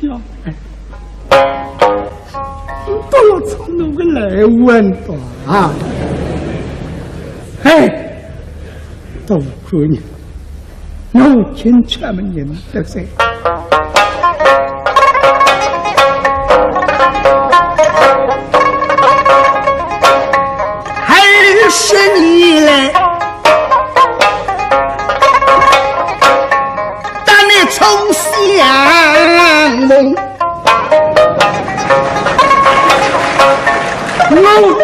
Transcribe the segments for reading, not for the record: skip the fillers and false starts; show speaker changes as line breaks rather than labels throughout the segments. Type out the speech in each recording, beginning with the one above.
娘，到了从那个来问的啊，都过年，我今天们人得噻。20年来，当你从相梦，我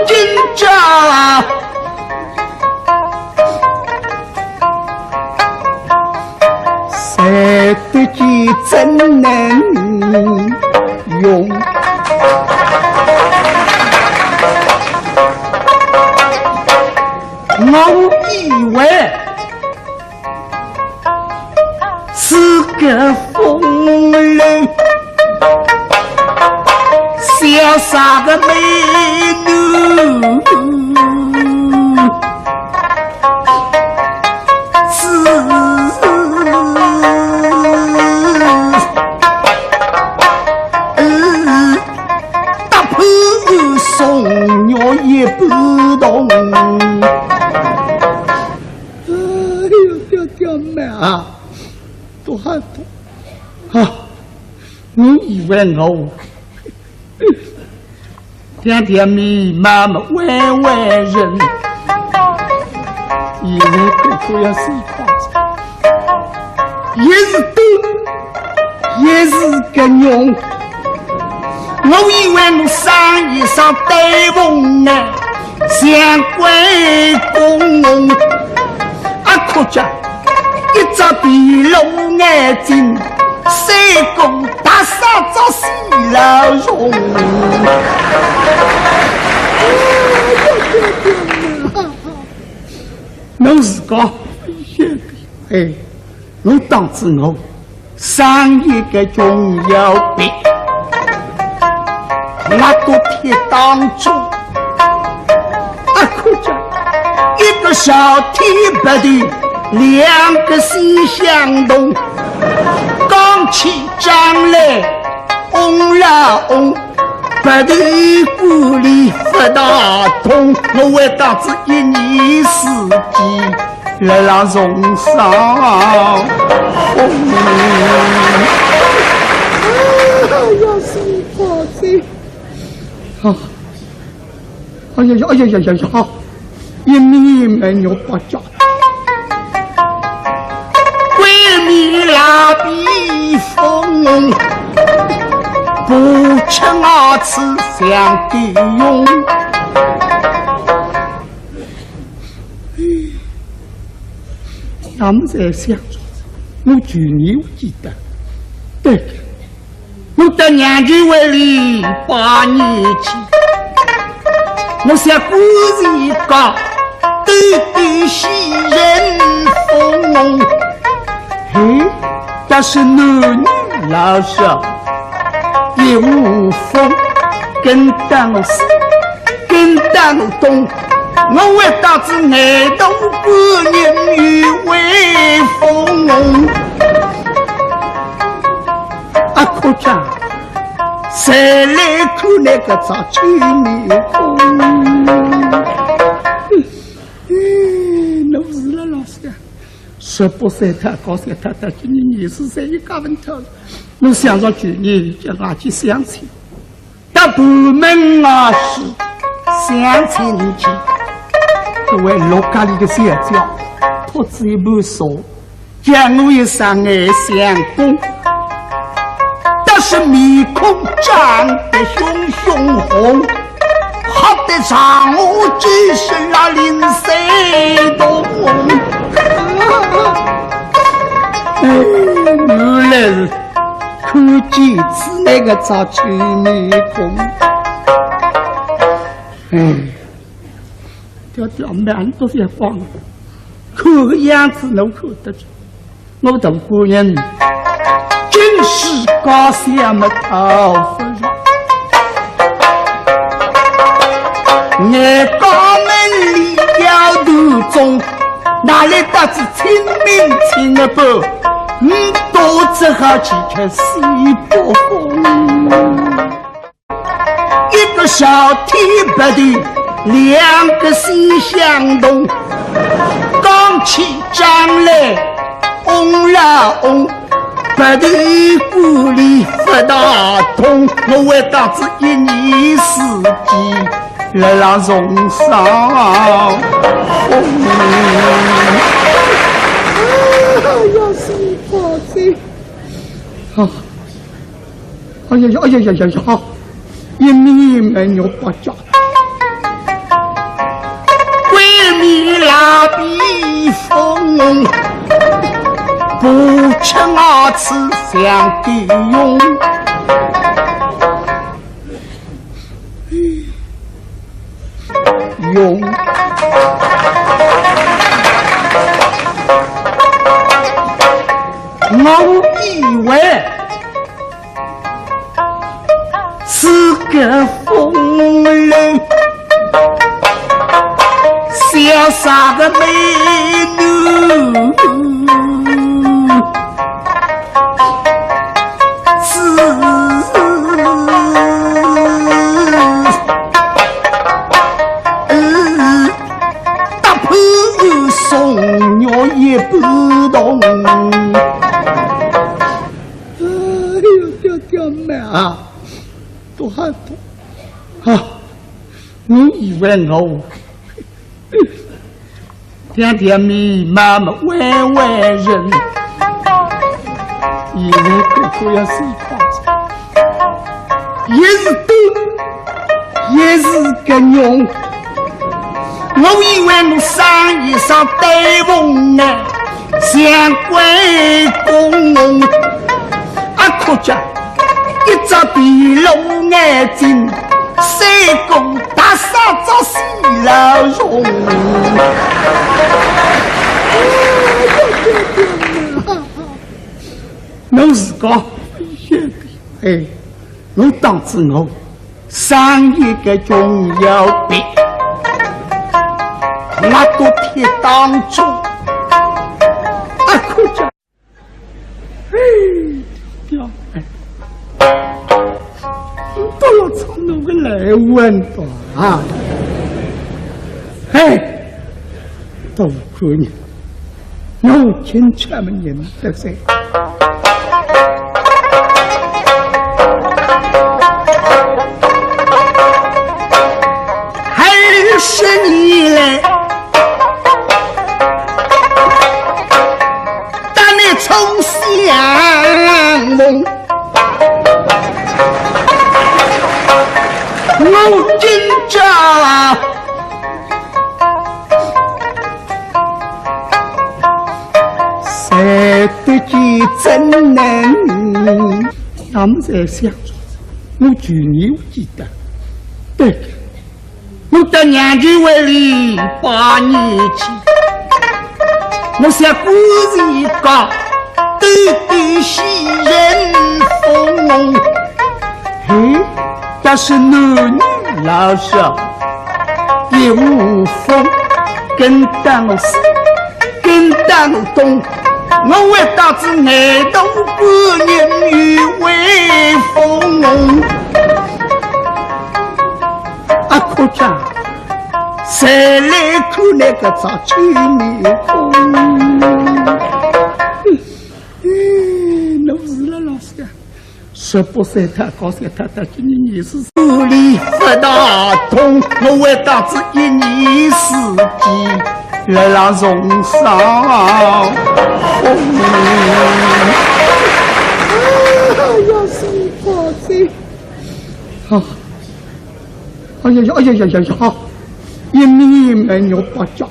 今朝谁得几怎能用？我以为是个风流潇洒的美女，大破送鸟也不懂。啊，多好多啊！我以为我甜甜蜜妈妈弯弯人，以为哥哥要是花子，也是对，也是个娘。我以为我生意上对风呢，像关公啊，可讲。一只地龙眼睛，三公大嫂做细老容。我是个我当知我生一个重要病，那个铁当中，可讲一个小铁白的。两个心相通，刚起张来，嗡啦嗡，不地鼓里不大通。我为当子一年四季来让荣上红。要是我这，哎呀！一米没有不叫。你拉避风，不吃二次相对用。他们在想着，我去年我记得，对，我的娘舅为里8年前，我想故事一讲，对对西人风。但是男女老少也无风，跟到我死，跟到我动，我为导致爱动不人与威风。可讲谁来看那个早秋面孔？侬是了老师啊！18岁他高三他今年24岁一家问头，我想着去年叫俺去相亲，到部门啊是相亲去，这位陆家里的小将，托子一不说，将我一上爱相公，但是面孔长得凶凶红，好得上我就是那03多。原来是看见此那个早秋面孔，条满都是光，看个样子能看得出，我大姑娘真是高香么桃花上，眼高门里要途中，哪里得知清明清的不？多走只好去看西北风。一个小天白的，两个心相通，刚起张来嗡啦嗡，白的鼓里发大痛，我为大子一年四季来让荣上风。要是你宝贝，啊！哎呀呀哎呀呀呀呀！一米没有不家，闺蜜拉比风，不吃二次相抵用。用。我以为是个风流潇洒的美女，是大破送鸟也不懂。啊，多好多啊！我以为我甜甜蜜妈妈弯弯人，以为哥哥要是一筐子，也是多，也是个娘。我以为我生意上带风呢，像关公啊，可讲。一只地龙眼睛，三公大嫂做西老容。我是个晓得，哎，我当知我生一个重要病，我都贴当中，啊，可讲，哎，掉哎。到了从那个来问的啊，哎，都可以，我听他们人的噻。20年来，当你从相梦。我紧张，谁的几真能？他们在想着，我去年我记得，对，我到娘舅窝里8年前，我想故事一讲，兜兜西人风，嘿。要是男女老少也无风，跟当我死，跟当我动，我为导致爱动半人与威风。啊，可讲谁来看那个早秋面孔？弄死了老师啊！18岁他高三他今年24，肚里发大痛，我为导致一年四季来让荣上风。要是你宝贝，啊，哎呀呀哎呀呀呀呀！一米没有不家，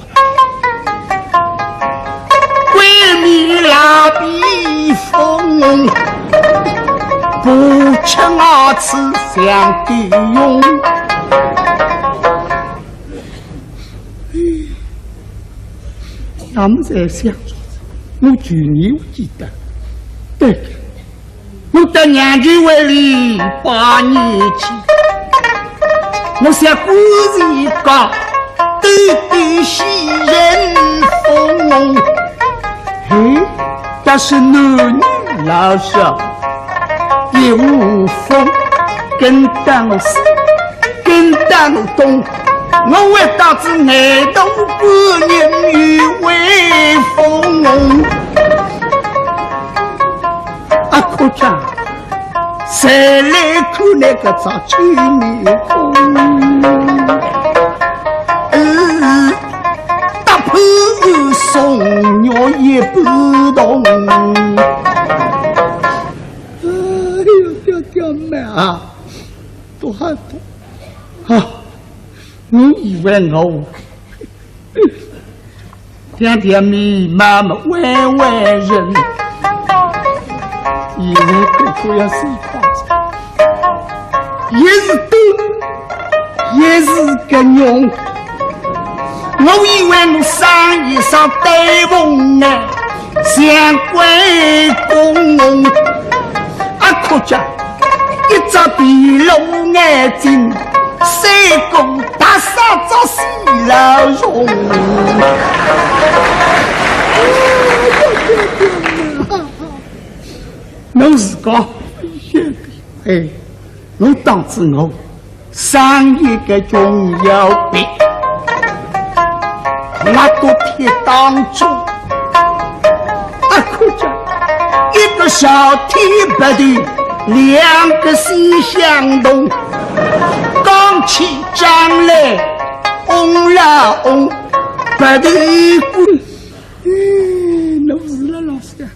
闺蜜拉比风。不吃二次相抵用，他们在想着，我去年我记得，对，我到娘舅窝里8年前，我想故事一讲，兜兜西人风，嘿，要是男女老小一无风，跟当我死，跟当我动。我为导致爱动不人与威风。啊，可讲谁来看那个早去面孔？打破送鸟也不动。哎呦，掉妹啊，多好多啊！你以为我甜甜蜜妈妈弯弯人，以为哥哥要睡觉子，也是对，也是个用。我以为我生意上对风呢，像鬼公啊，可讲一只鼻龙眼睛。谁公大傻做死老容？侬是个哎，侬当知我上一个重要病，我都贴当中，啊，可讲一个小天不对，两个心相通。刚起张来，嗡啦嗡，不离滚。侬是了老师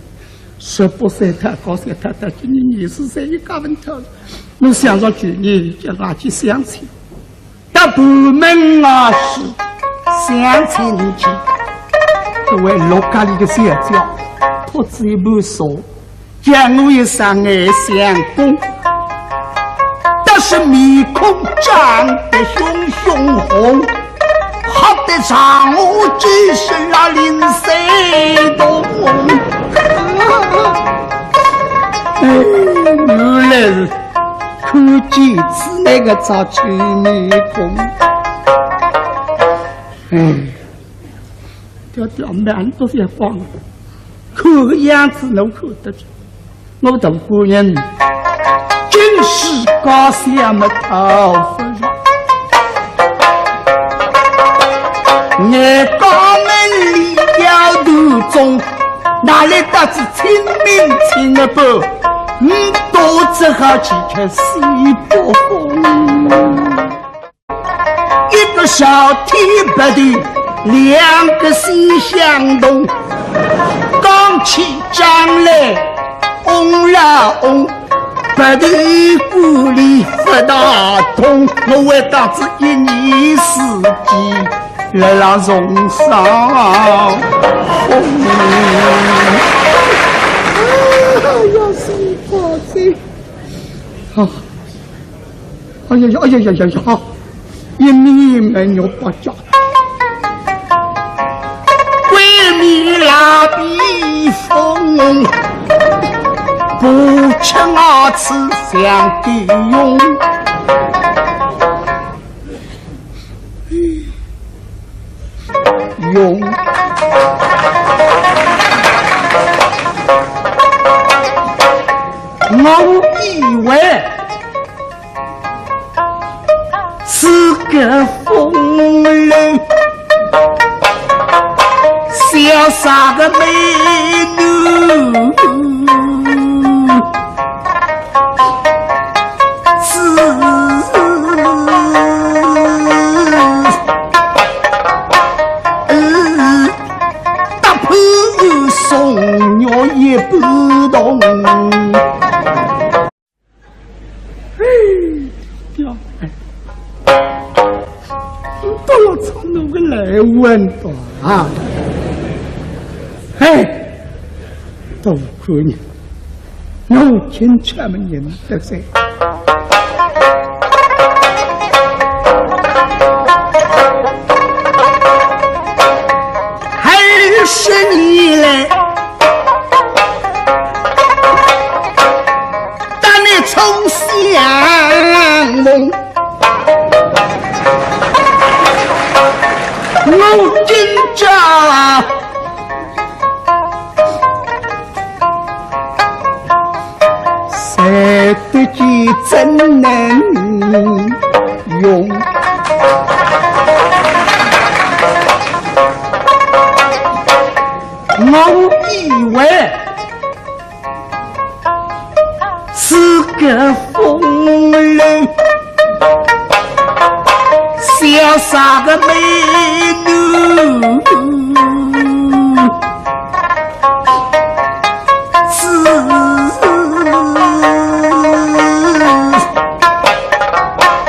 ，18岁他高三他今年24岁，一家问头。侬想着去年叫俺去相亲，到部门啊是相亲去，这位老家里的小姐，托子一不说，叫我一上爱相公。是面孔长得凶凶红，好得长我只是那林谁动。原来是看见此那个早去面孔。条满都是光，看个样子能看得着。我大姑娘。真是高下么头发上，我肛门里要肚中，哪里得知清明清的不？肚子好几条西北风，一个小天不对，两个心相通，刚起张来，嗡啦嗡。不对，故里不大通，我为当子一年四季来让荣上风。要是发财，哎呀！一米没有不家，闺蜜拉比风。不吃二次相对用，我以为是个风流潇洒的美女。也不懂，掉到了从那个来问的啊，都可以，我听他们人的噻。20年来。从相梦，我紧张，对句怎能用？我以为是个风流潇洒的美